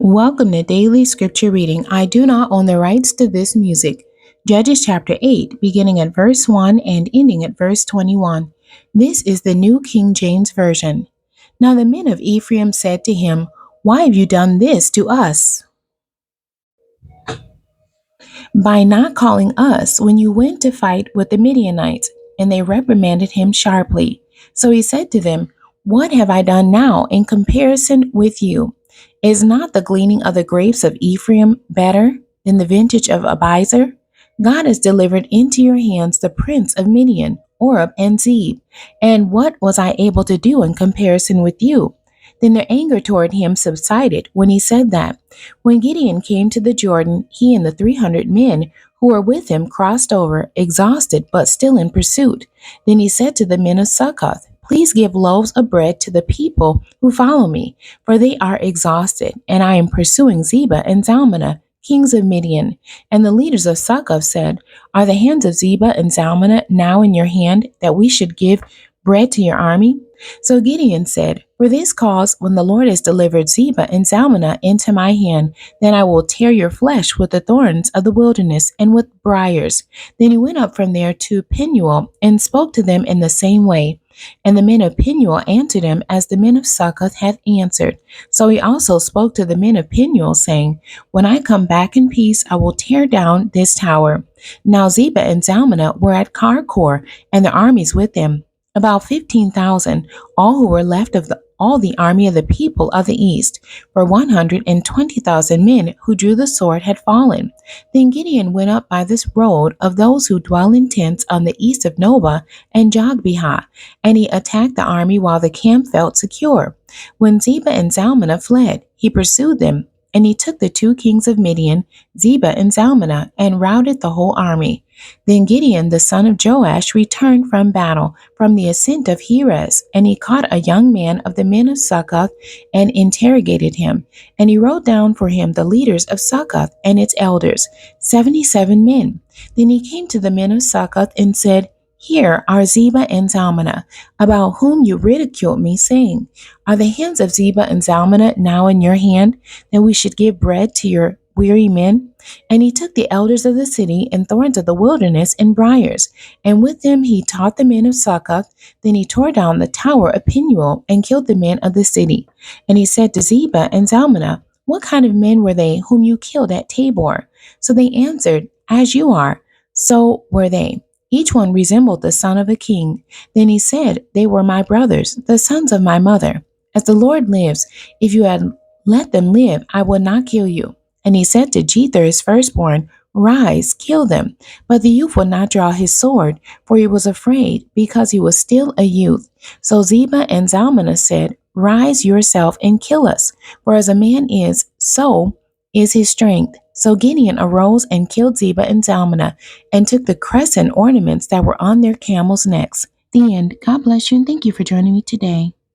Welcome to Daily Scripture Reading. I do not own the rights to this music. Judges chapter 8, beginning at verse 1 and ending at verse 21. This is the New King James Version. Now the men of Ephraim said to him, "Why have you done this to us by not calling us when you went to fight with the Midianites?" And they reprimanded him sharply. So he said to them, "What have I done now in comparison with you? Is not the gleaning of the grapes of Ephraim better than the vintage of Abiezer? God has delivered into your hands the prince of Midian, Oreb and Zeb. And what was I able to do in comparison with you?" Then their anger toward him subsided when he said that. When Gideon came to the Jordan, he and the 300 men who were with him crossed over, exhausted but still in pursuit. Then he said to the men of Succoth, "Please give loaves of bread to the people who follow me, for they are exhausted, and I am pursuing Zebah and Zalmunna, kings of Midian." And the leaders of Succoth said, "Are the hands of Zebah and Zalmunna now in your hand, that we should give bread to your army?" So Gideon said, "For this cause, when the Lord has delivered Zebah and Zalmunna into my hand, then I will tear your flesh with the thorns of the wilderness and with briars." Then he went up from there to Penuel and spoke to them in the same way. And the men of Penuel answered him as the men of Succoth had answered. So he also spoke to the men of Penuel, saying, "When I come back in peace, I will tear down this tower." Now Zebah and Zalmunna were at Karkor, and their armies with them, about 15,000, all who were left of all the army of the people of the east, for 120,000 men who drew the sword had fallen. Then Gideon went up by this road of those who dwell in tents on the east of Nobah and Jogbehah, and he attacked the army while the camp felt secure. When Zebah and Zalmunna fled, he pursued them, and he took the two kings of Midian, Zebah and Zalmunna, and routed the whole army. Then Gideon the son of Joash returned from battle from the ascent of Heres, and he caught a young man of the men of Succoth and interrogated him. And he wrote down for him the leaders of Succoth and its elders, 77 men. Then he came to the men of Succoth and said, "Here are Zebah and Zalmunna, about whom you ridiculed me, saying, 'Are the hands of Zebah and Zalmunna now in your hand, that we should give bread to your weary men?' And he took the elders of the city and thorns of the wilderness and briars, and with them he taught the men of Succoth. Then he tore down the tower of Penuel and killed the men of the city. And he said to Zebah and Zalmunna, 'What kind of men were they whom you killed at Tabor?' So they answered, 'As you are, so were they. Each one resembled the son of a king.' Then he said, 'They were my brothers, the sons of my mother. As the Lord lives, if you had let them live, I would not kill you.' And he said to Jether his firstborn, 'Rise, kill them.' But the youth would not draw his sword, for he was afraid, because he was still a youth. So Zebah and Zalmunna said, 'Rise yourself and kill us, for as a man is, so is his strength.' So Gideon arose and killed Zebah and Zalmunna, and took the crescent ornaments that were on their camels' necks." The end. God bless you, and thank you for joining me today.